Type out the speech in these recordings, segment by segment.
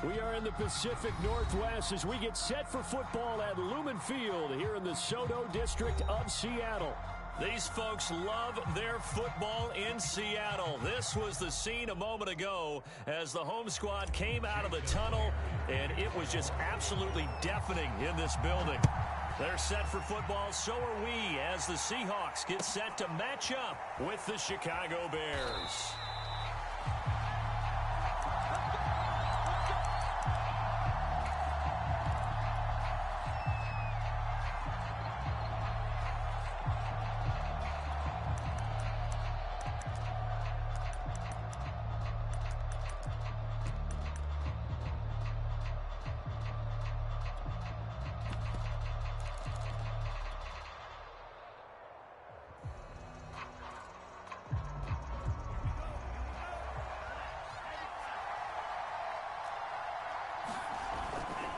We are in the Pacific Northwest as we get set for football at Lumen Field here in the Soto District of Seattle. These folks love their football in Seattle. This was the scene a moment ago as the home squad came out of the tunnel, and it was just absolutely deafening in this building. They're set for football, so are we, as the Seahawks get set to match up with the Chicago Bears.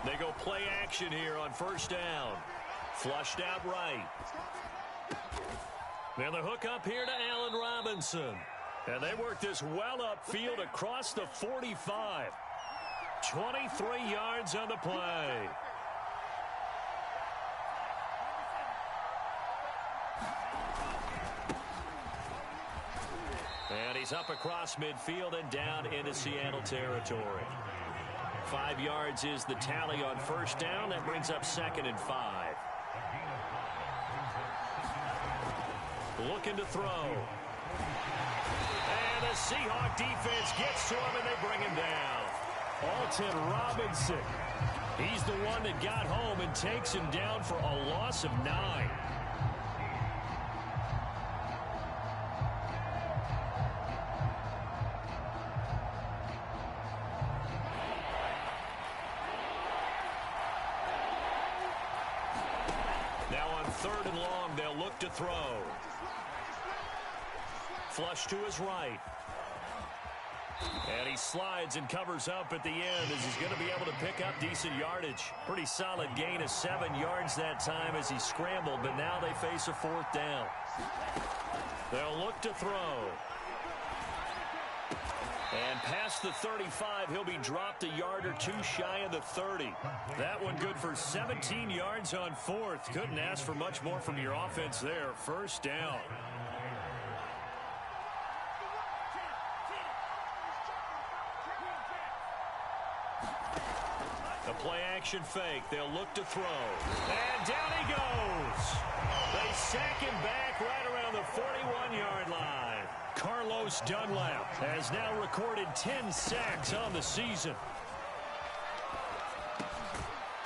They go play action here on first down. Flushed out right. Then the hook up here to Allen Robinson. And they work this well upfield across the 45. 23 yards on the play. And he's up across midfield and down into Seattle territory. 5 yards is the tally on first down. That brings up 2nd and 5. Looking to throw. And the Seahawk defense gets to him, and they bring him down. Alton Robinson. He's the one that got home and takes him down for a loss of 9. Third and long, they'll look to throw. Flush to his right. And he slides and covers up at the end as he's going to be able to pick up decent yardage. Pretty solid gain of 7 yards that time as he scrambled, but now they face a 4th down. They'll look to throw. And past the 35, he'll be dropped a yard or two shy of the 30. That one good for 17 yards on 4th. Couldn't ask for much more from your offense there. First down. The play action fake. They'll look to throw. And down he goes. They sack him back right around the 41-yard line. Carlos Dunlap has now recorded 10 sacks on the season.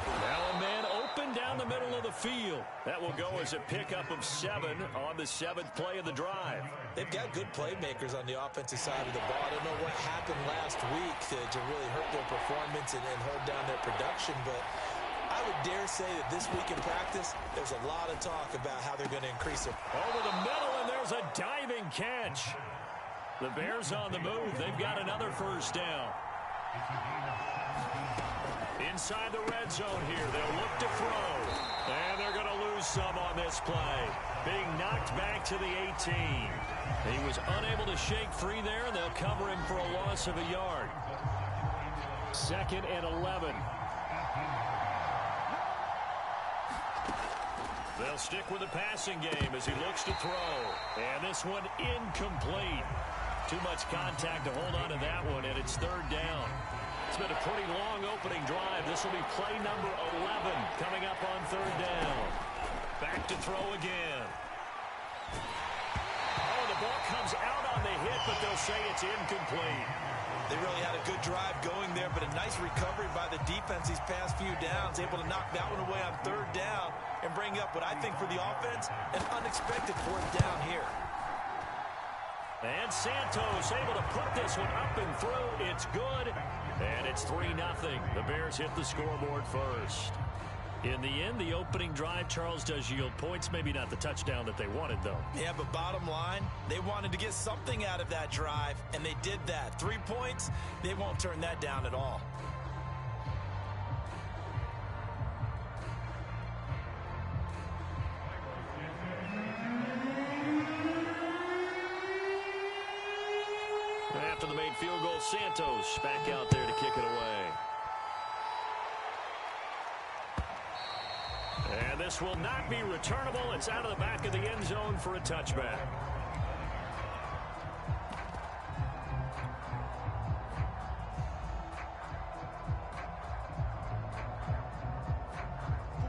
Now a man open down the middle of the field. That will go as a pickup of 7 on the 7th play of the drive. They've got good playmakers on the offensive side of the ball. I don't know what happened last week to really hurt their performance and hold down their production, but I would dare say that this week in practice, there's a lot of talk about how they're going to increase it. Over the middle, and there's a diving catch. The Bears on the move. They've got another first down. Inside the red zone here. They'll look to throw. And they're going to lose some on this play. Being knocked back to the 18. He was unable to shake free there, and they'll cover him for a loss of a yard. 2nd and 11. They'll stick with the passing game as he looks to throw. And this one incomplete. Too much contact to hold on to that one, and it's 3rd down. It's been a pretty long opening drive. This will be play number 11 coming up on 3rd down. Back to throw again. Oh, the ball comes out on the hit, but they'll say it's incomplete. They really had a good drive going there, but a nice recovery by the defense these past few downs, able to knock that one away on 3rd down and bring up what I think for the offense, an unexpected 4th down here. And Santos able to put this one up and through. It's good. And it's 3-0. The Bears hit the scoreboard first. In the end, the opening drive, Charles, does yield points. Maybe not the touchdown that they wanted, though. Yeah, but bottom line, they wanted to get something out of that drive, and they did that. 3 points, they won't turn that down at all. After the made field goal, Santos back out there to kick it away. And this will not be returnable. It's out of the back of the end zone for a touchback.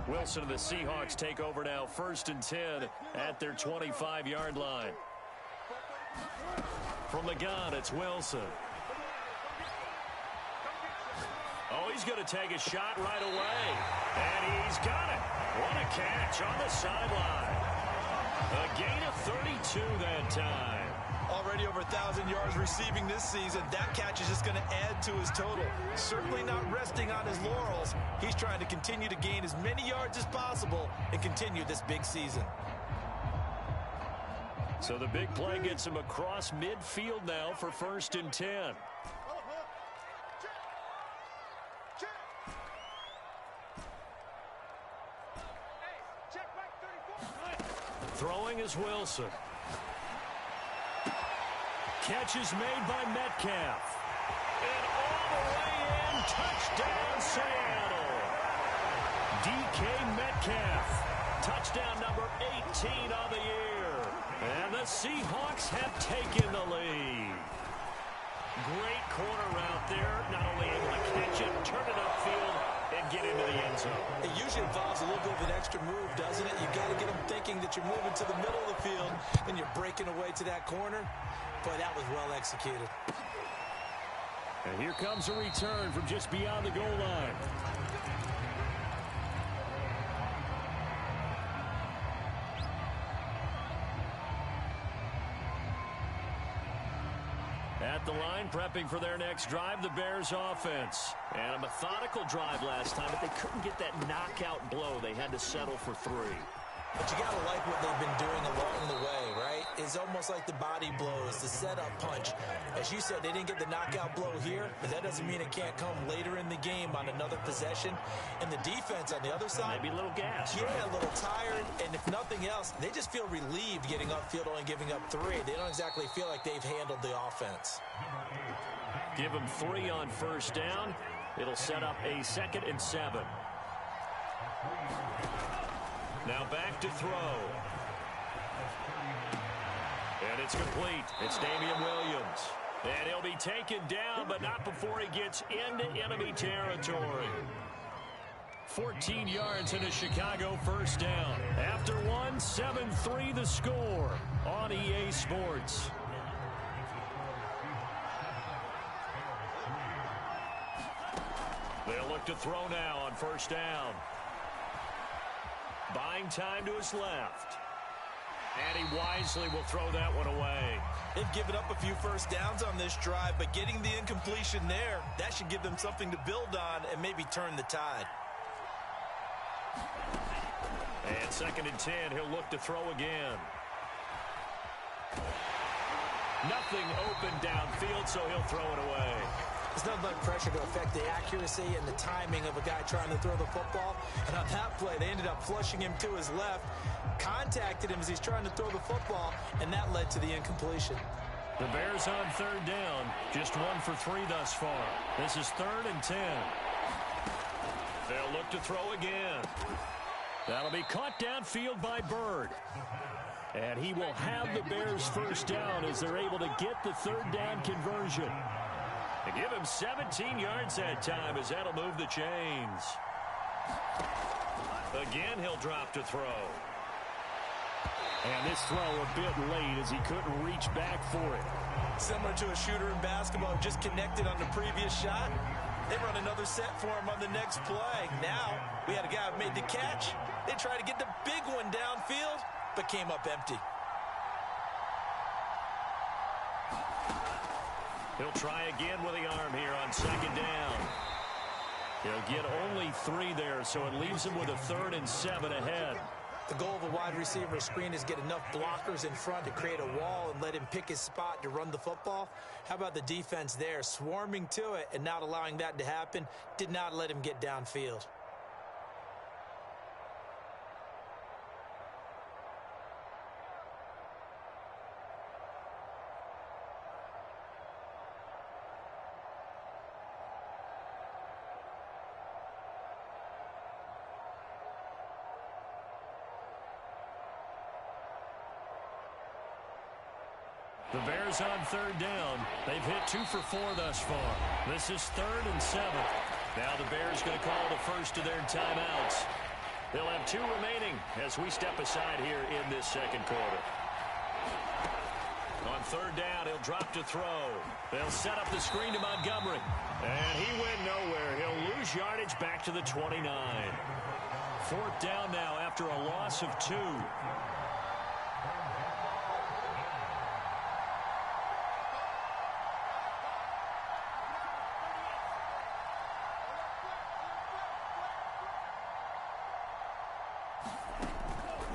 Wilson and the Seahawks take over now, 1st and 10 at their 25-yard line. From the gun, it's Wilson. Oh, he's going to take a shot right away. And he's got it. What a catch on the sideline. A gain of 32 that time. Already over 1,000 yards receiving this season. That catch is just going to add to his total. Certainly not resting on his laurels. He's trying to continue to gain as many yards as possible and continue this big season. So the big play gets him across midfield now for 1st and 10. Throwing is Wilson. Catch is made by Metcalf. And all the way in, touchdown Seattle. DK Metcalf, touchdown number 18 on the year. And the Seahawks have taken the lead. Great corner route there, not only able to catch it, turn it upfield, and get into the end zone. It usually involves a little bit of an extra move, doesn't it? You've got to get them thinking that you're moving to the middle of the field and you're breaking away to that corner. Boy, that was well executed. And here comes a return from just beyond the goal line. At the line, prepping for their next drive, the Bears offense. And a methodical drive last time, but they couldn't get that knockout blow. They had to settle for 3. But you got to like what they've been doing along the way, right? It's almost like the body blows, the setup punch. As you said, they didn't get the knockout blow here, but that doesn't mean it can't come later in the game on another possession. And the defense on the other side, maybe a little gas. Yeah, right? A little tired. And if nothing else, they just feel relieved getting upfield, only giving up 3. They don't exactly feel like they've handled the offense. Give them 3 on 1st down. It'll set up a 2nd and 7. Now back to throw. And it's complete. It's Damian Williams. And he'll be taken down, but not before he gets into enemy territory. 14 yards into Chicago, 1st down. After 1, 7-3 the score on EA Sports. They'll look to throw now on 1st down. Buying time to his left. And he wisely will throw that one away. They've given up a few 1st downs on this drive, but getting the incompletion there, that should give them something to build on and maybe turn the tide. And 2nd and 10, he'll look to throw again. Nothing open downfield, so he'll throw it away. There's nothing like pressure to affect the accuracy and the timing of a guy trying to throw the football. And on that play, they ended up flushing him to his left, contacted him as he's trying to throw the football, and that led to the incompletion. The Bears on 3rd down, just 1 for 3 thus far. This is 3rd and 10. They'll look to throw again. That'll be caught downfield by Bird. And he will have the Bears 1st down as they're able to get the 3rd down conversion. They give him 17 yards that time as that'll move the chains. Again, he'll drop to throw. And this throw a bit late as he couldn't reach back for it. Similar to a shooter in basketball who just connected on the previous shot. They run another set for him on the next play. Now, we had a guy who made the catch. They tried to get the big one downfield, but came up empty. He'll try again with the arm here on 2nd down. He'll get only 3 there, so it leaves him with a 3rd and 7 ahead. The goal of a wide receiver screen is get enough blockers in front to create a wall and let him pick his spot to run the football. How about the defense there, swarming to it and not allowing that to happen? Did not let him get downfield. The Bears on third down. They've hit 2 for 4 thus far. This is 3rd and 7. Now the Bears going to call the first of their timeouts. They'll have 2 remaining as we step aside here in this second quarter. On third down, he'll drop to throw. They'll set up the screen to Montgomery. And he went nowhere. He'll lose yardage back to the 29. 4th down now after a loss of 2.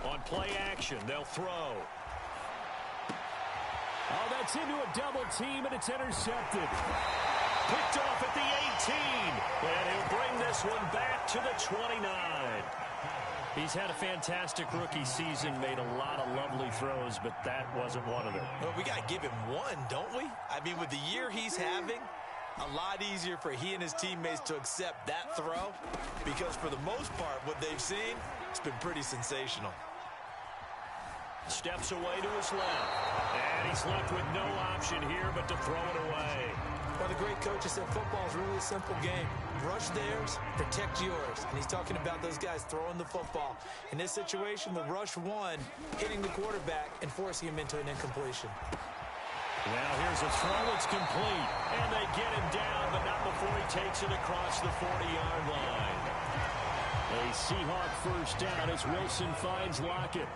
On play action, they'll throw. Oh, that's into a double team, and it's intercepted. Picked off at the 18. And he'll bring this one back to the 29. He's had a fantastic rookie season, made a lot of lovely throws, but that wasn't one of them. Well, we got to give him one, don't we? I mean, with the year he's having, a lot easier for he and his teammates to accept that throw because for the most part, what they've seen, it's been pretty sensational. Steps away to his left. And he's left with no option here but to throw it away. Well, the great coach has said football is really a simple game. Rush theirs, protect yours. And he's talking about those guys throwing the football. In this situation, the rush one, hitting the quarterback and forcing him into an incompletion. Now here's a throw. It's complete. And they get him down, but not before he takes it across the 40-yard line. A Seahawk first down as Wilson finds Lockett.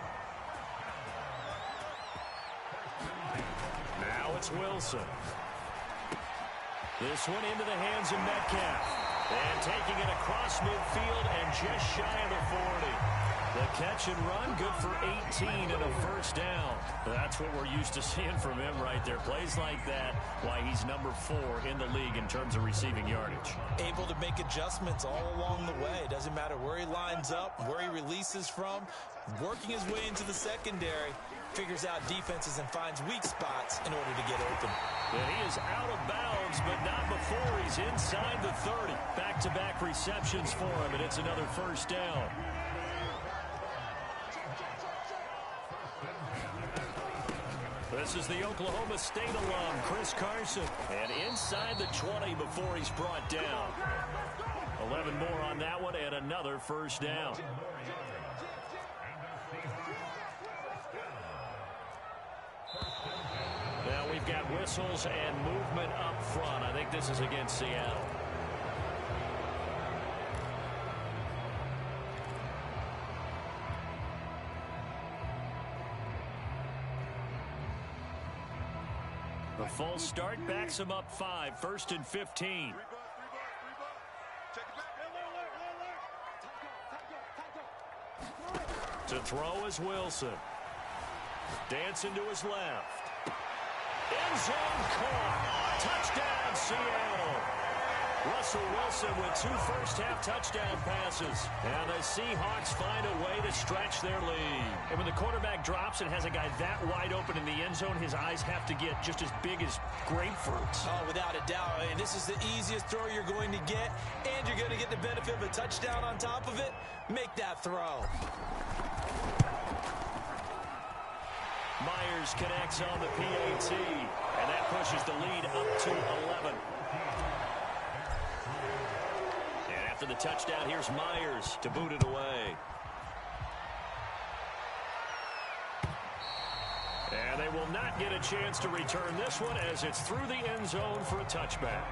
Now it's Wilson. This one into the hands of Metcalf. And taking it across midfield and just shy of the 40. The catch and run, good for 18 and a first down. That's what we're used to seeing from him right there. Plays like that, why he's number 4 in the league in terms of receiving yardage. Able to make adjustments all along the way. Doesn't matter where he lines up, where he releases from. Working his way into the secondary. Figures out defenses and finds weak spots in order to get open. And he is out of bounds, but not before he's inside the 30. Back-to-back receptions for him, and it's another first down. This is the Oklahoma State alum, Chris Carson. And inside the 20 before he's brought down. 11 more on that one, and another first down. Now we've got whistles and movement up front. I think this is against Seattle. The false start backs him up 5, 1st and 15. To throw is Wilson. Dancing to his left. End zone caught. Touchdown, Seattle. Russell Wilson with 2 first-half touchdown passes. And the Seahawks find a way to stretch their lead. And when the quarterback drops and has a guy that wide open in the end zone, his eyes have to get just as big as grapefruits. Oh, without a doubt. I mean, this is the easiest throw you're going to get, and you're going to get the benefit of a touchdown on top of it. Make that throw. Myers connects on the PAT, and that pushes the lead up to 11. And after the touchdown, here's Myers to boot it away. And they will not get a chance to return this one as it's through the end zone for a touchback.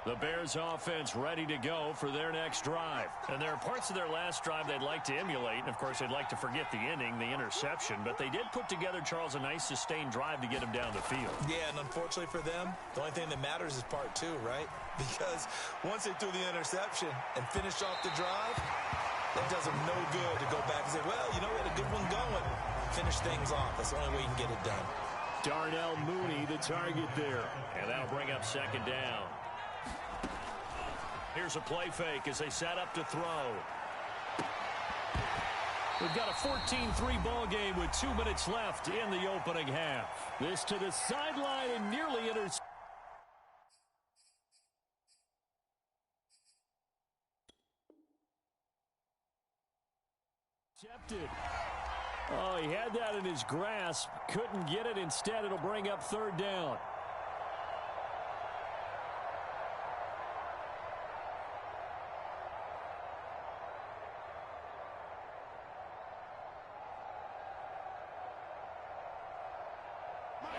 The Bears offense ready to go for their next drive. And there are parts of their last drive they'd like to emulate. And, of course, they'd like to forget the inning, the interception. But they did put together, Charles, a nice sustained drive to get him down the field. Yeah, and unfortunately for them, the only thing that matters is part 2, right? Because once they threw the interception and finished off the drive, that does them no good to go back and say, well, you know, we had a good one going. Finish things off. That's the only way you can get it done. Darnell Mooney, the target there. And that'll bring up second down. Here's a play fake as they set up to throw. We've got a 14-3 ball game with 2 minutes left in the opening half. This to the sideline and nearly intercepted. Oh, he had that in his grasp. Couldn't get it. Instead, it'll bring up third down.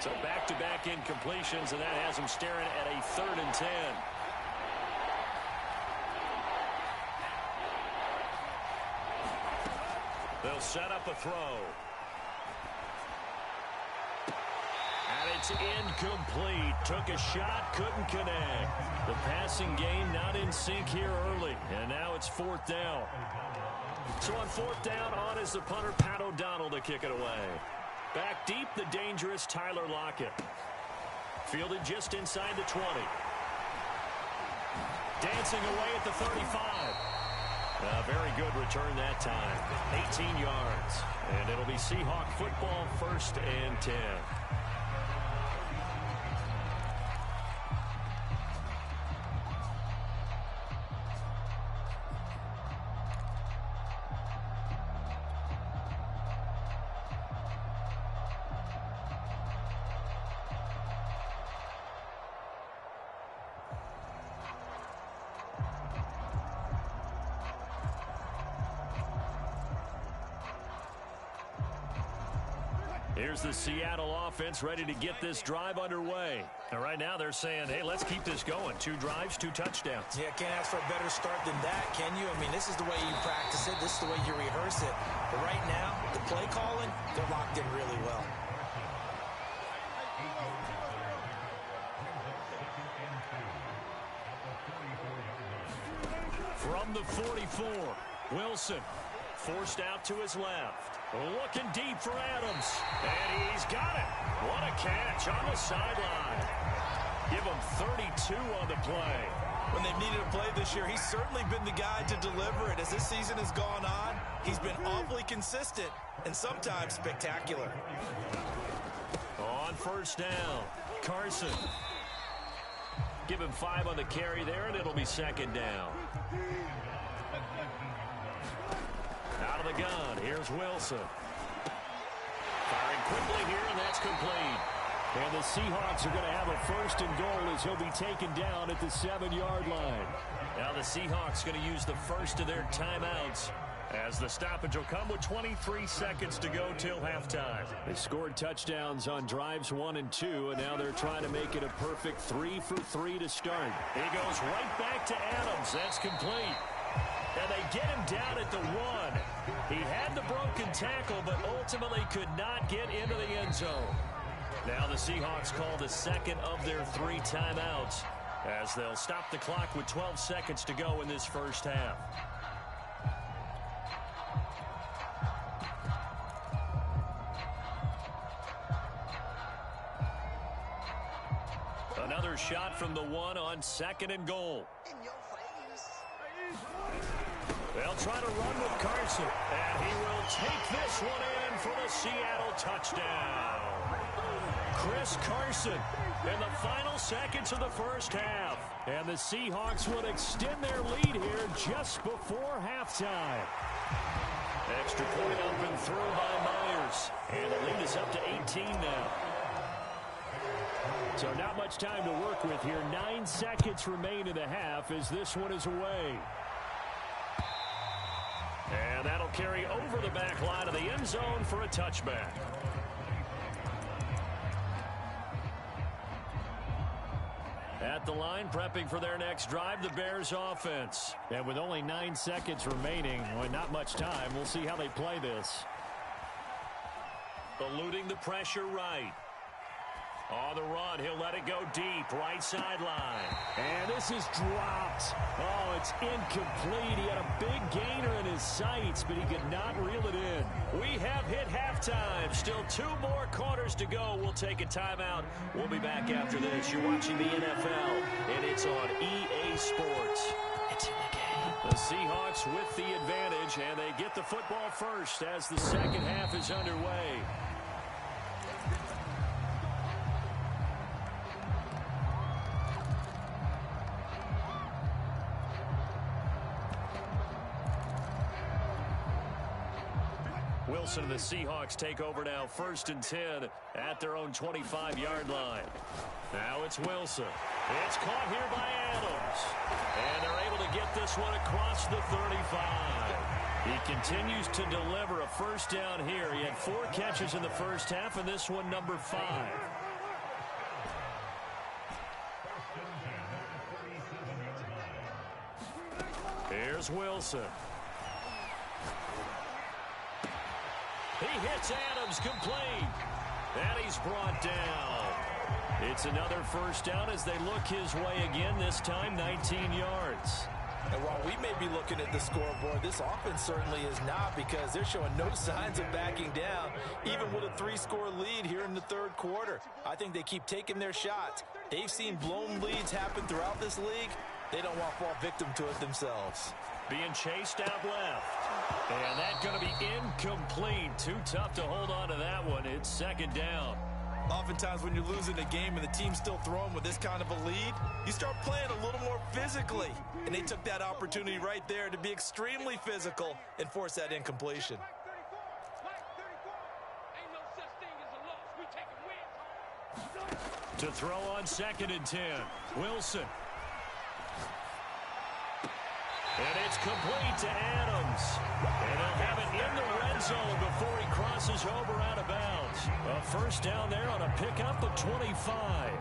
So back-to-back incompletions, and that has him staring at a 3rd and 10. They'll set up a throw. And it's incomplete. Took a shot, couldn't connect. The passing game not in sync here early. And now it's 4th down. So on 4th down, on is the punter, Pat O'Donnell, to kick it away. Back deep, the dangerous Tyler Lockett. Fielded just inside the 20. Dancing away at the 35. A very good return that time. 18 yards. And it'll be Seahawk football, 1st and 10. Here's the Seattle offense ready to get this drive underway. And right now they're saying, hey, let's keep this going. 2 drives, 2 touchdowns. Yeah, can't ask for a better start than that, can you? I mean, this is the way you practice it. This is the way you rehearse it. But right now, the play calling, they're locked in really well. From the 44, Wilson forced out to his left. Looking deep for Adams. And he's got it. What a catch on the sideline. Give him 32 on the play. When they've needed a play this year, he's certainly been the guy to deliver it. As this season has gone on, he's been awfully consistent and sometimes spectacular. On 1st down, Carson. Give him 5 on the carry there, and it'll be 2nd down. Out of the gun, here's Wilson. Firing quickly here, and that's complete. And the Seahawks are going to have a 1st and goal as he'll be taken down at the 7-yard line. Now the Seahawks going to use the first of their timeouts as the stoppage will come with 23 seconds to go till halftime. They scored touchdowns on drives 1 and 2, and now they're trying to make it a perfect 3 for 3 to start. He goes right back to Adams. That's complete. And they get him down at the 1. He had the broken tackle, but ultimately could not get into the end zone. Now the Seahawks call the 2nd of their 3 timeouts as they'll stop the clock with 12 seconds to go in this 1st half. Another shot from the 1 on 2nd and goal. They'll try to run with Carson, and he will take this one in for the Seattle touchdown. Chris Carson in the final seconds of the 1st half. And the Seahawks would extend their lead here just before halftime. Extra point up and through by Myers. And the lead is up to 18 now. So not much time to work with here. 9 seconds remain in the half as this one is away. And that'll carry over the back line of the end zone for a touchback. At the line, prepping for their next drive, the Bears offense. And with only 9 seconds remaining, well, not much time, we'll see how they play this. Eluding the pressure right. On the run, he'll let it go deep, right sideline. And this is dropped. Oh, it's incomplete. He had a big gainer in his sights, but he could not reel it in. We have hit halftime. Still 2 more quarters to go. We'll take a timeout. We'll be back after this. You're watching the NFL, and it's on EA Sports. It's in the game. The Seahawks with the advantage, and they get the football first as the second half is underway. Wilson and the Seahawks take over now, 1st and 10 at their own 25-yard line. Now it's Wilson. It's caught here by Adams. And they're able to get this one across the 35. He continues to deliver a first down here. He had 4 catches in the first half, and this one number 5. Here's Wilson. He hits Adams complete. And he's brought down. It's another first down as they look his way again, this time 19 yards. And while we may be looking at the scoreboard, this offense certainly is not, because they're showing no signs of backing down, even with a 3-score lead here in the 3rd quarter. I think they keep taking their shots. They've seen blown leads happen throughout this league. They don't want to fall victim to it themselves. Being chased out left. And that's going to be incomplete. Too tough to hold on to that one. It's 2nd down. Oftentimes when you're losing a game and the team's still throwing with this kind of a lead, you start playing a little more physically. And they took that opportunity right there to be extremely physical and force that incompletion. To throw on 2nd and 10. Wilson. And it's complete to Adams. And they'll have it in the red zone before he crosses over out of bounds. A first down there on a pickup of 25.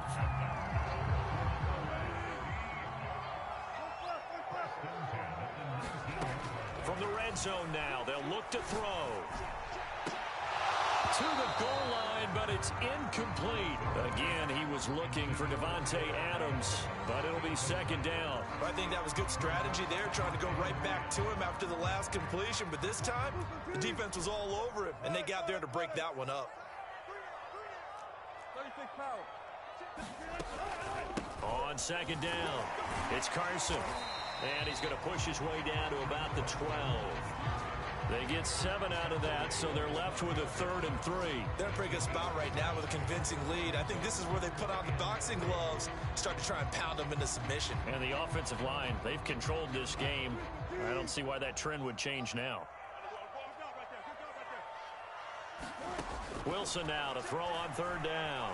From the red zone now, they'll look to throw. To the goal line, but it's incomplete. Again, he was looking for Devontae Adams, but it'll be 2nd down. I think that was good strategy there, trying to go right back to him after the last completion. But this time, the defense was all over him, and they got there to break that one up. On 2nd down, it's Carson. And he's going to push his way down to about the 12. They get 7 out of that, so they're left with a 3rd and 3. They're in a pretty good spot right now with a convincing lead. I think this is where they put on the boxing gloves, start to try and pound them into submission. And the offensive line, they've controlled this game. I don't see why that trend would change now. Wilson now to throw on 3rd down.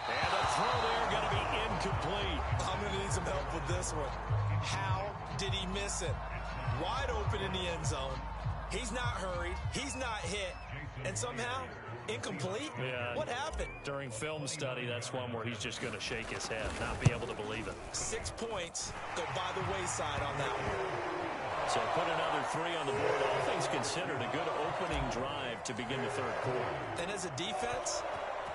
And the throw there going to be incomplete. I'm going to need some help with this one. How did he miss it? Wide open in the end zone. He's not hurried. He's not hit. And somehow, incomplete? Yeah. What happened? During film study, that's one where he's just going to shake his head, not be able to believe it. 6 points go by the wayside on that one. So put another 3 on the board. All things considered, a good opening drive to begin the 3rd quarter. And as a defense,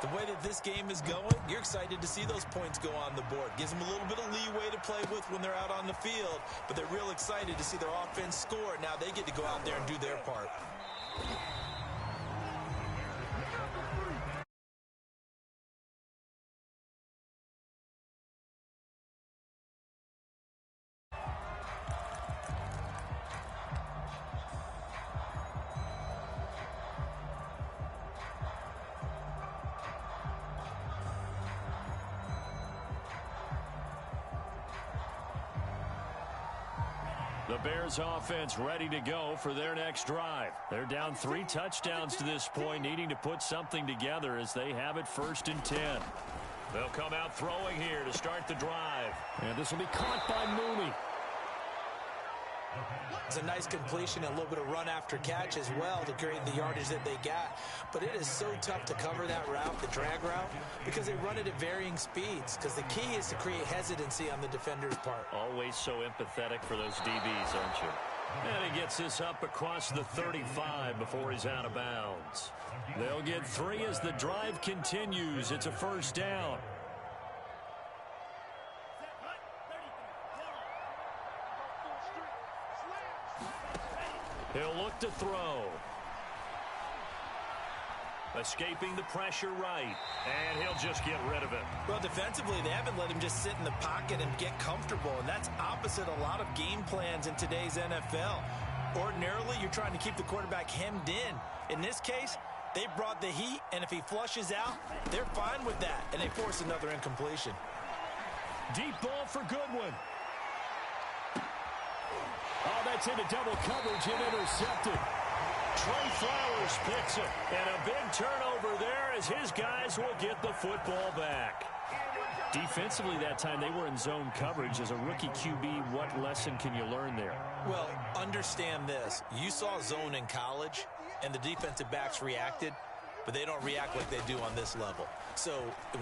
the way that this game is going, you're excited to see those points go on the board. Gives them a little bit of leeway to play with when they're out on the field, but they're real excited to see their offense score. Now they get to go out there and do their part. The Bears offense ready to go for their next drive. They're down 3 touchdowns to this point, needing to put something together as they have it 1st and 10. They'll come out throwing here to start the drive. And this will be caught by Mooney. It's a nice completion and a little bit of run after catch as well to create the yardage that they got. But it is so tough to cover that route, the drag route, because they run it at varying speeds. Because the key is to create hesitancy on the defender's part. Always so empathetic for those DBs, aren't you? And he gets this up across the 35 before he's out of bounds. They'll get 3 as the drive continues. It's a first down. He'll look to throw. Escaping the pressure right. And he'll just get rid of it. Well, defensively, they haven't let him just sit in the pocket and get comfortable, and that's opposite a lot of game plans in today's NFL. Ordinarily, you're trying to keep the quarterback hemmed in. In this case, they brought the heat, and if he flushes out, they're fine with that, and they force another incompletion. Deep ball for Goodwin. Oh, that's into double coverage and intercepted. Trey Flowers picks it, and a big turnover there as his guys will get the football back. Defensively that time, they were in zone coverage. As a rookie QB, what lesson can you learn there? Well, understand this. You saw zone in college, and the defensive backs reacted, but they don't react like they do on this level. So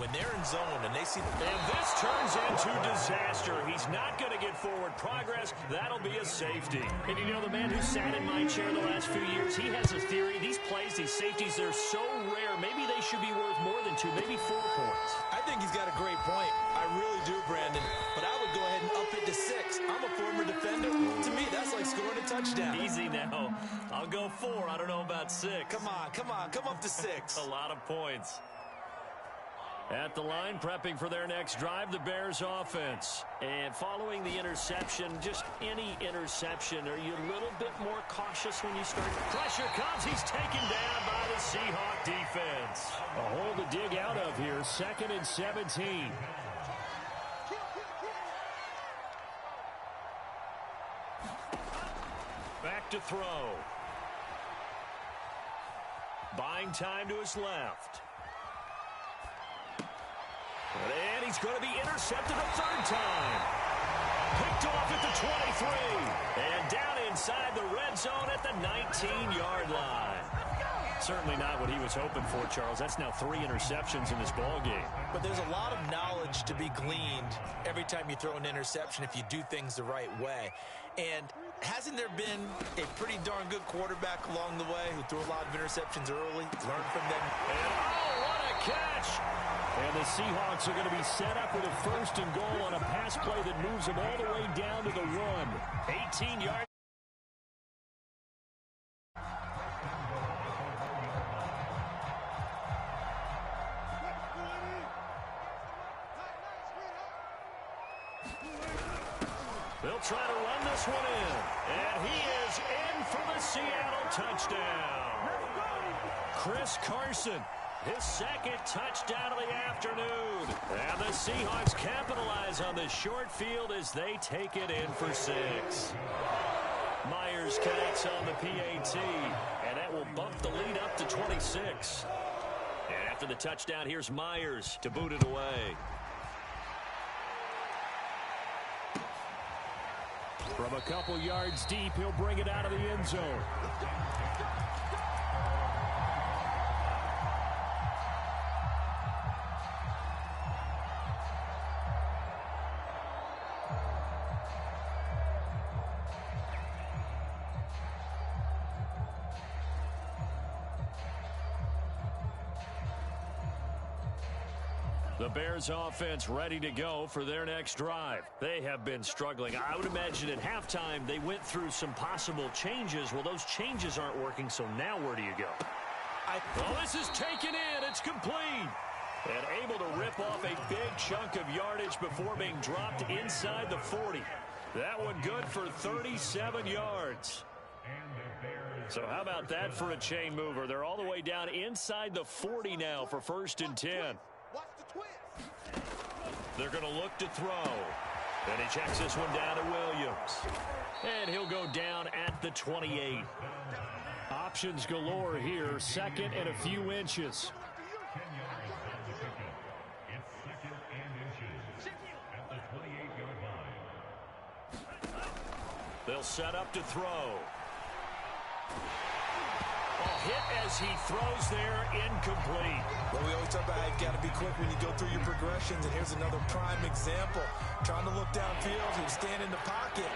when they're in zone and they see... And this turns into disaster. He's not going to get forward progress. That'll be a safety. And you know, the man who sat in my chair the last few years, he has a theory. These plays, these safeties, they're so rare. Maybe they should be worth more than 2, maybe 4 points. I think he's got a great point. I really do, Brandon. But I would go ahead and up it to 6. I'm a former defender. To me, that's like scoring a touchdown. Easy now. I'll go 4. I don't know about 6. Come on. Come up to 6. A lot of points. At the line, prepping for their next drive, the Bears offense. And following the interception, just any interception, are you a little bit more cautious when you start? Pressure comes. He's taken down by the Seahawk defense. A hole to dig out of here. 2nd and 17. Back to throw. Buying time to his left. And he's going to be intercepted a 3rd time. Picked off at the 23. And down inside the red zone at the 19-yard line. Certainly not what he was hoping for, Charles. That's now 3 interceptions in this ball game. But there's a lot of knowledge to be gleaned every time you throw an interception if you do things the right way. And hasn't there been a pretty darn good quarterback along the way who threw a lot of interceptions early, learned from them? And oh, what a catch! And the Seahawks are going to be set up with a 1st and goal on a pass play that moves them all the way down to the 1. 18 yards. They'll try to run this one in. And he is in for the Seattle touchdown. Chris Carson, his 2nd touchdown of the afternoon. And the Seahawks capitalize on this short field as they take it in for 6. Myers connects on the PAT, and that will bump the lead up to 26. And after the touchdown, here's Myers to boot it away. From a couple yards deep, he'll bring it out of the end zone. The Bears offense ready to go for their next drive. They have been struggling. I would imagine at halftime they went through some possible changes. Well, those changes aren't working, so now where do you go? Well, this is taken in. It's complete. And able to rip off a big chunk of yardage before being dropped inside the 40. That one good for 37 yards. So how about that for a chain mover? They're all the way down inside the 40 now for 1st and 10. They're going to look to throw. And he checks this one down to Williams. And he'll go down at the 28. Options galore here. 2nd and a few inches. They'll set up to throw. Hit as he throws there, incomplete. Well, we always talk about how you've got to be quick when you go through your progressions, and here's another prime example. Trying to look downfield, he was standing in the pocket,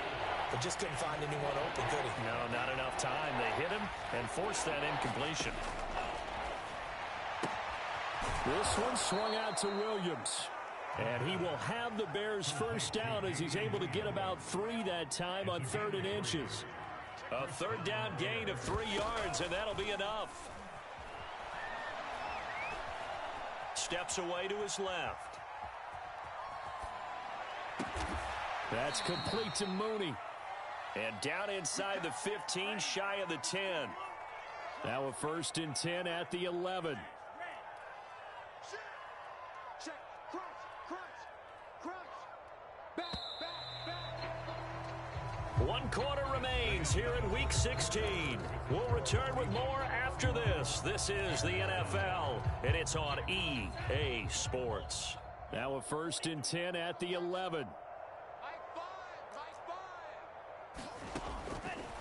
but just couldn't find anyone open, could he? No, not enough time. They hit him and forced that incompletion. This one swung out to Williams. And he will have the Bears' 1st down as he's able to get about 3 that time on 3rd and inches. A 3rd down gain of 3 yards, and that'll be enough. steps away to his left. That's complete to Mooney. And down inside the 15, shy of the 10. Now a 1st and 10 at the 11. One quarter remains here in Week 16. We'll return with more after this. This is the NFL, and it's on EA Sports. Now a 1st and 10 at the 11.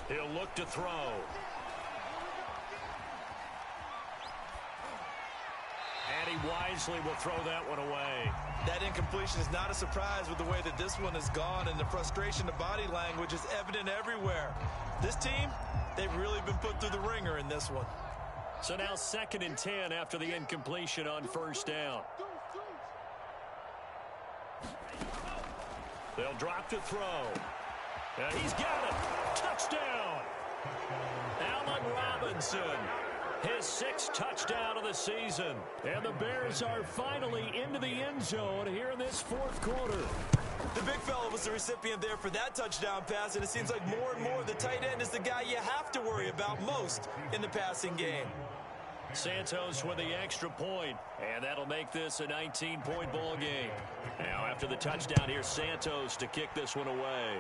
He'll look to throw. And he wisely will throw that one away. That incompletion is not a surprise with the way that this one has gone, and the frustration of body language is evident everywhere. This team, they've really been put through the ringer in this one. So now 2nd and 10 after the incompletion on 1st down. They'll drop to throw. And he's got it. Touchdown. Allen Robinson. His 6th touchdown of the season. And the Bears are finally into the end zone here in this 4th quarter. The big fella was the recipient there for that touchdown pass, and it seems like more and more the tight end is the guy you have to worry about most in the passing game. Santos with the extra point, and that'll make this a 19-point ball game. Now after the touchdown, here's Santos to kick this one away.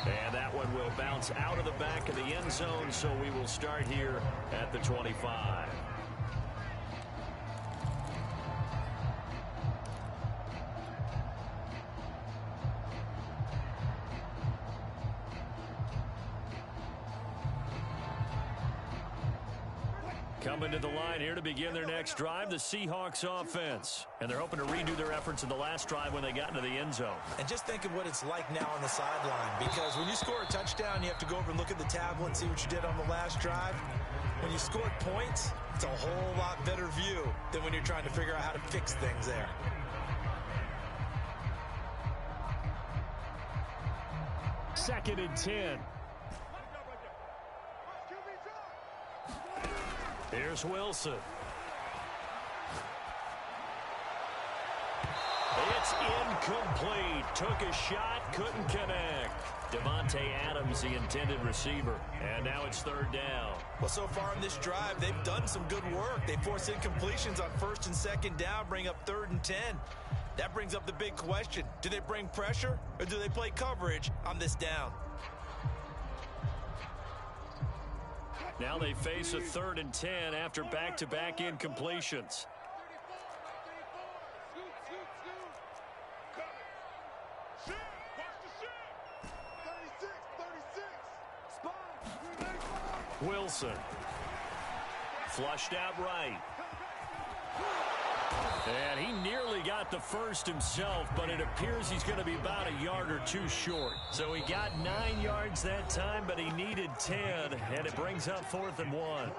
And that one will bounce out of the back of the end zone, so we will start here at the 25. Coming to the line here to begin their next drive, the Seahawks offense. And they're hoping to redo their efforts in the last drive when they got into the end zone. And just think of what it's like now on the sideline, because when you score a touchdown, you have to go over and look at the tablet and see what you did on the last drive. When you scored points, it's a whole lot better view than when you're trying to figure out how to fix things there. Second and 10. Here's Wilson. It's incomplete. Took a shot, couldn't connect. Devontae Adams, the intended receiver. And now it's 3rd down. Well, so far in this drive, they've done some good work. They force incompletions on 1st and 2nd down, bring up 3rd and 10. That brings up the big question. Do they bring pressure, or do they play coverage on this down? Now they face a 3rd and 10 after back-to-back incompletions. Wilson. Flushed out right. And he nearly got the first himself, but it appears he's going to be about a yard or 2 short. So he got 9 yards that time, but he needed 10, and it brings up 4th and 1.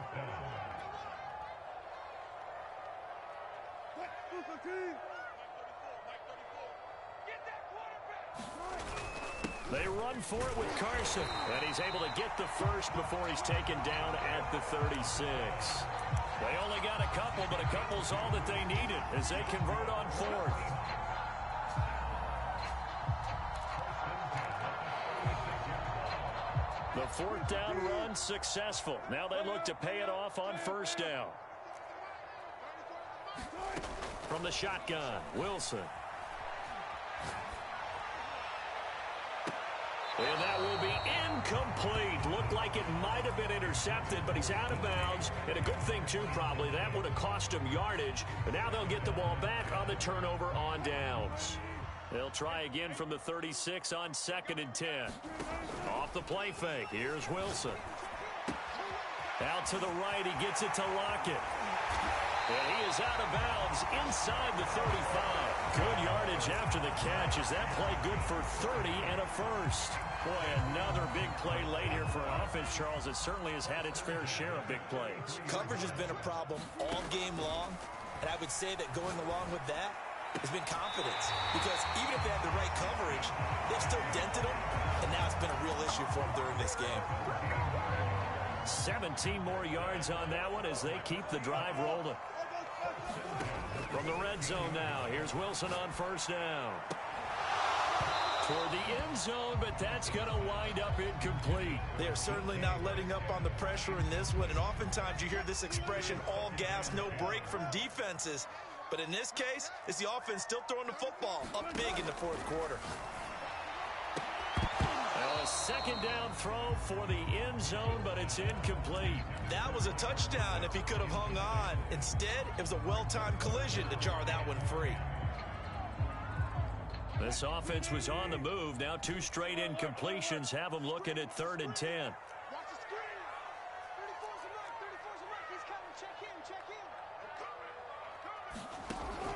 They run for it with Carson, and he's able to get the first before he's taken down at the 36. They only got a couple, but a couple's all that they needed as they convert on 4th. The 4th down run successful. Now they look to pay it off on 1st down. From the shotgun, Wilson. And that will be incomplete. Looked like it might have been intercepted, but he's out of bounds. And a good thing, too, probably. That would have cost him yardage. But now they'll get the ball back on the turnover on downs. They'll try again from the 36 on 2nd and 10. Off the play fake. Here's Wilson. Out to the right. He gets it to Lockett. And he is out of bounds inside the 35. Good yardage after the catch. Is that play good for 30 and a first? Boy, another big play late here for an offense, Charles. It certainly has had its fair share of big plays. Coverage has been a problem all game long, and I would say that going along with that has been confidence. Because even if they had the right coverage, they've still dented them, and now it's been a real issue for them during this game. 17 more yards on that one as they keep the drive rolling. From the red zone now, here's Wilson on first down. Toward the end zone, but that's going to wind up incomplete. They are certainly not letting up on the pressure in this one, and oftentimes you hear this expression, all gas, no break from defenses. But in this case, it's the offense still throwing the football up big in the fourth quarter. A second down throw for the end zone, but it's incomplete. That was a touchdown if he could have hung on. Instead, it was a well-timed collision to jar that one free. This offense was on the move. Now 2 straight incompletions have them looking at 3rd and 10. Watch the screen. 34's a mark. 34's a mark. He's coming. Check in.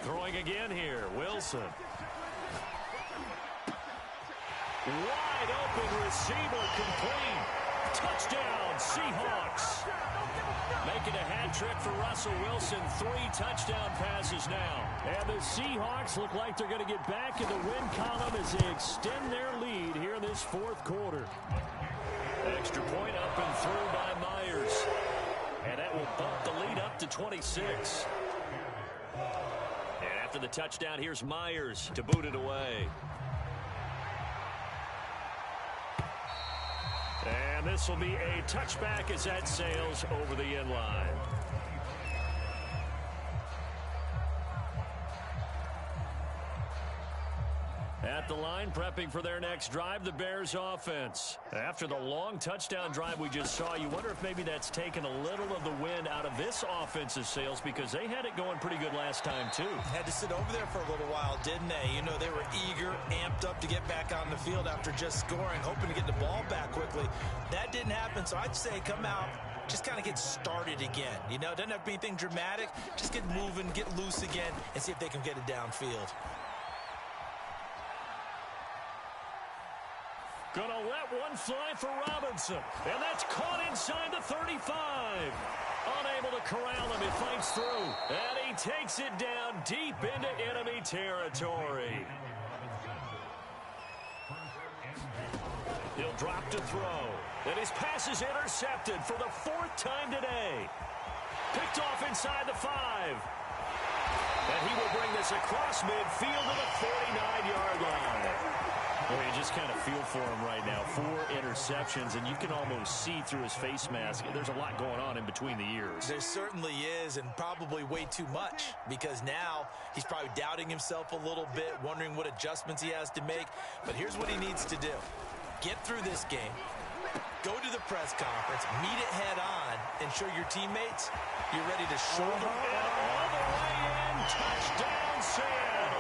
Throwing again here, Wilson. Wide open receiver complete. Touchdown, Seahawks. Making a hat trick for Russell Wilson. 3 touchdown passes now. And the Seahawks look like they're going to get back in the win column as they extend their lead here in this fourth quarter. Extra point up and through by Myers. And that will bump the lead up to 26. And after the touchdown, here's Myers to boot it away. And this will be a touchback as that sails over the end line. At the line, prepping for their next drive, the Bears offense. After the long touchdown drive we just saw, you wonder if maybe that's taken a little of the wind out of this offense's sails because they had it going pretty good last time, too. Had to sit over there for a little while, didn't they? You know, they were eager, amped up to get back on the field after just scoring, hoping to get the ball back quickly. That didn't happen, so I'd say come out, just kind of get started again. You know, it doesn't have to be anything dramatic. Just get moving, get loose again, and see if they can get it downfield. Gonna let one fly for Robinson. And that's caught inside the 35. Unable to corral him. He fights through. And he takes it down deep into enemy territory. He'll drop to throw. And his pass is intercepted for the 4th time today. Picked off inside the 5. And he will bring this across midfield to the 49-yard line. Well, you just kind of feel for him right now. 4 interceptions, and you can almost see through his face mask. There's a lot going on in between the ears. There certainly is, and probably way too much, because now he's probably doubting himself a little bit, wondering what adjustments he has to make. But here's what he needs to do. Get through this game, go to the press conference, meet it head on, and show your teammates you're ready to shoulder all the way in. Touchdown, Seattle.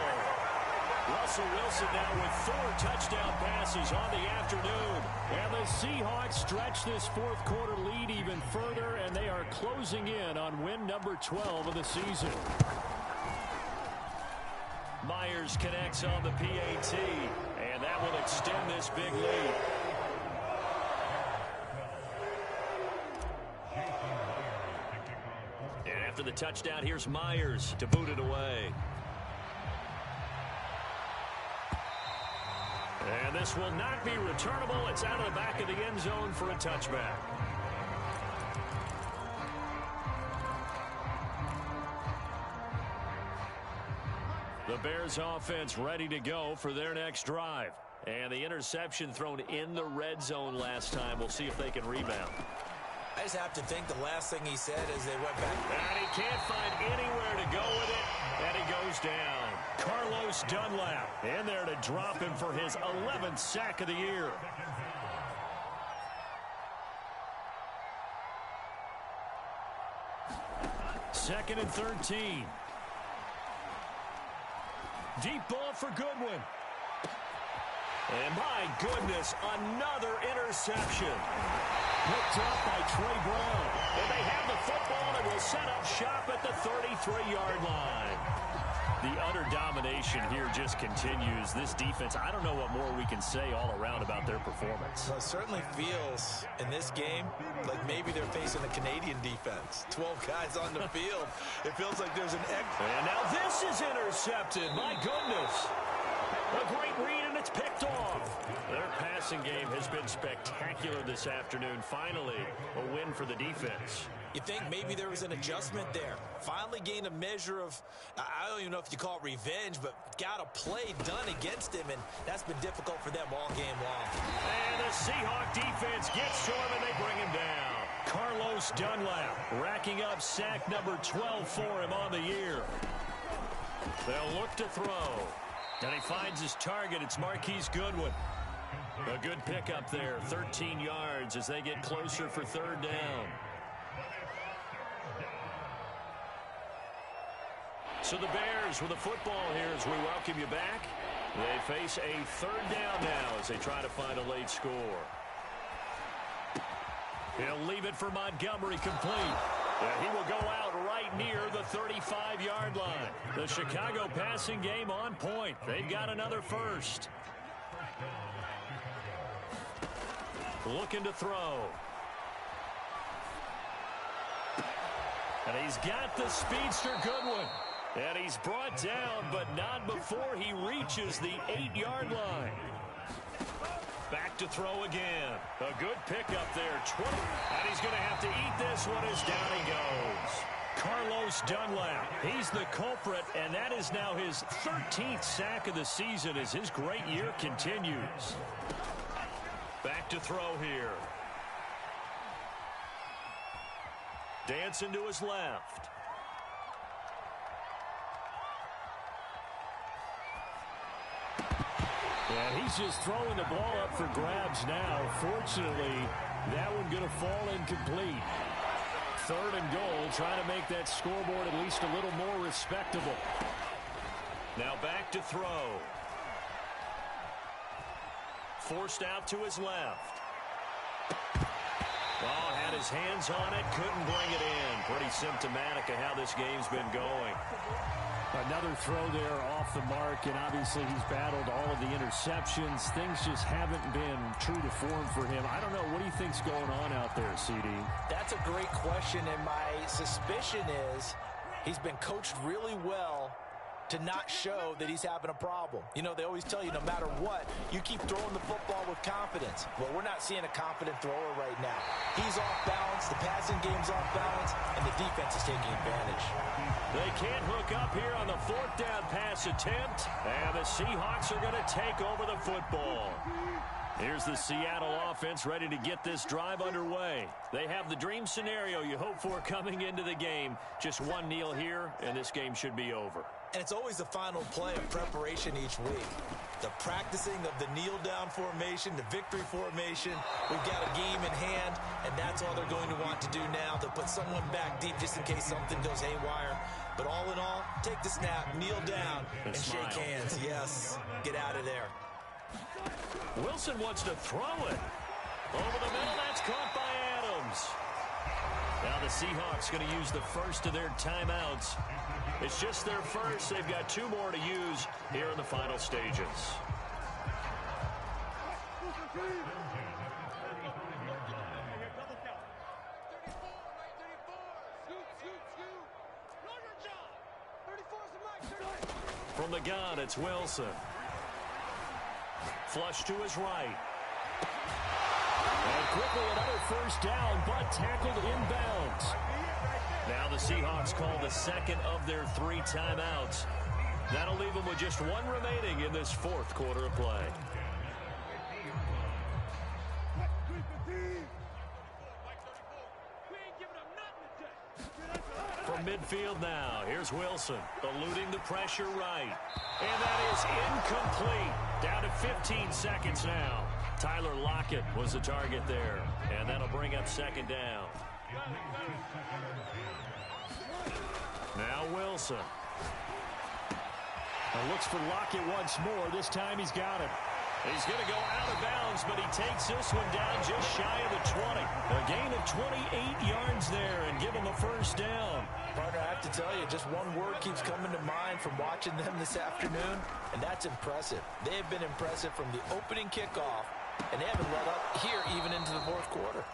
Russell Wilson now with 4 touchdown passes on the afternoon. And the Seahawks stretch this fourth quarter lead even further, and they are closing in on win number 12 of the season. Myers connects on the PAT, and that will extend this big lead. And after the touchdown, here's Myers to boot it away. And this will not be returnable. It's out of the back of the end zone for a touchback. The Bears offense ready to go for their next drive. And the interception thrown in the red zone last time. We'll see if they can rebound. I just have to think the last thing he said as they went back. And he can't find anywhere to go with it. And he goes down. Carlos Dunlap in there to drop him for his 11th sack of the year. Second and 13. Deep ball for Goodwin. And my goodness, another interception. Picked up by Trey Brown. And they have the football and will set up shop at the 33-yard line. The utter domination here just continues. This defense, I don't know what more we can say all around about their performance. Well, it certainly feels in this game like maybe they're facing a Canadian defense. 12 guys on the field. It feels like there's an And now this is intercepted. My goodness. A great read and a It's picked off. Their passing game has been spectacular this afternoon. Finally, a win for the defense. You think maybe there was an adjustment there. Finally gained a measure of, I don't even know if you call it revenge, but got a play done against him, and that's been difficult for them all game long. And the Seahawk defense gets to him, and they bring him down. Carlos Dunlap racking up sack number 12 for him on the year. They'll look to throw. And he finds his target. It's Marquise Goodwin. A good pickup there. 13 yards as they get closer for third down. So the Bears with the football here as we welcome you back. They face a third down now as they try to find a late score. He'll leave it for Montgomery complete. And he will go out right near the 35-yard line. The Chicago passing game on point. They've got another first. Looking to throw. And he's got the speedster Goodwin. And he's brought down, but not before he reaches the 8-yard line. Back to throw again. A good pickup there. 20. And he's going to have to eat this one as down he goes. Carlos Dunlap. He's the culprit, and that is now his 13th sack of the season as his great year continues. Back to throw here. Dancing to his left. And he's just throwing the ball up for grabs now. Fortunately, that one going to fall incomplete. Third and goal, trying to make that scoreboard at least a little more respectable. Now back to throw. Forced out to his left. Oh, had his hands on it, couldn't bring it in. Pretty symptomatic of how this game's been going. Another throw there off the mark, and obviously he's battled all of the interceptions. Things just haven't been true to form for him. I don't know. What do you think's going on out there, CD? That's a great question, and my suspicion is he's been coached really well to not show that he's having a problem. You know, they always tell you no matter what, you keep throwing the football with confidence. Well, we're not seeing a confident thrower right now. He's off balance, the passing game's off balance, and the defense is taking advantage. They can't hook up here on the fourth down pass attempt, and the Seahawks are going to take over the football. Here's the Seattle offense ready to get this drive underway. They have the dream scenario you hope for coming into the game. Just one kneel here, and this game should be over. And it's always the final play of preparation each week. The practicing of the kneel-down formation, the victory formation. We've got a game in hand, and that's all they're going to want to do now. They'll put someone back deep just in case something goes haywire. But all in all, take the snap, kneel down, and shake hands. Yes, get out of there. Wilson wants to throw it. Over the middle, that's caught by Adams. Now the Seahawks going to use the first of their timeouts. It's just their first. They've got two more to use here in the final stages. From the gun, it's Wilson. Flush to his right. And quickly another first down, but tackled inbounds. Now the Seahawks call the second of their 3 timeouts. That'll leave them with just one remaining in this fourth quarter of play. From midfield now, here's Wilson, eluding the pressure right. And that is incomplete. Down to 15 seconds now. Tyler Lockett was the target there. And that'll bring up second down. Now Wilson. Looks for Lockett once more. This time he's got it. He's going to go out of bounds, but he takes this one down just shy of the 20. A gain of 28 yards there and give him a first down. Partner, I have to tell you, just one word keeps coming to mind from watching them this afternoon, and that's impressive. They have been impressive from the opening kickoff, and they haven't let up here even into the fourth quarter.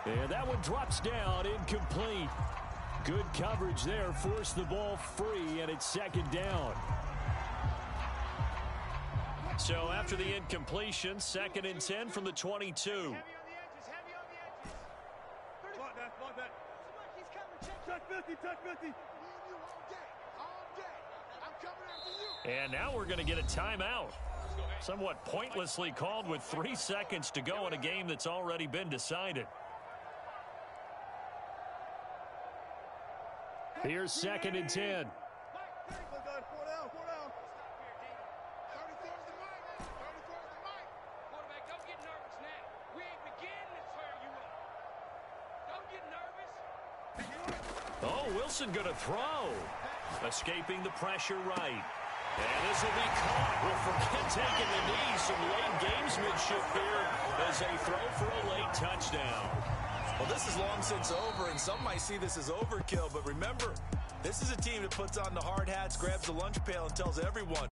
And that one drops down, incomplete. Good coverage there, forced the ball free, and it's second down. So after the incompletion, 2nd and 10 from the 22. Heavy on the edges, heavy on the edges. 30. Block that. He's coming, check. Touch 50. Me and you all day. I'm coming after you. And now we're going to get a timeout. Somewhat pointlessly called with 3 seconds to go in a game that's already been decided. Here's 2nd and 10. Four down. 34's the mic. 34's the mic. Quarterback, don't get nervous now. We ain't beginning to tear you up. Don't get nervous. Oh, Wilson going to throw. Escaping the pressure right. And this will be caught. We'll forget taking the knee. Some late gamesmanship here as they throw for a late touchdown. Well, this is long since over, and some might see this as overkill. But remember, this is a team that puts on the hard hats, grabs the lunch pail, and tells everyone,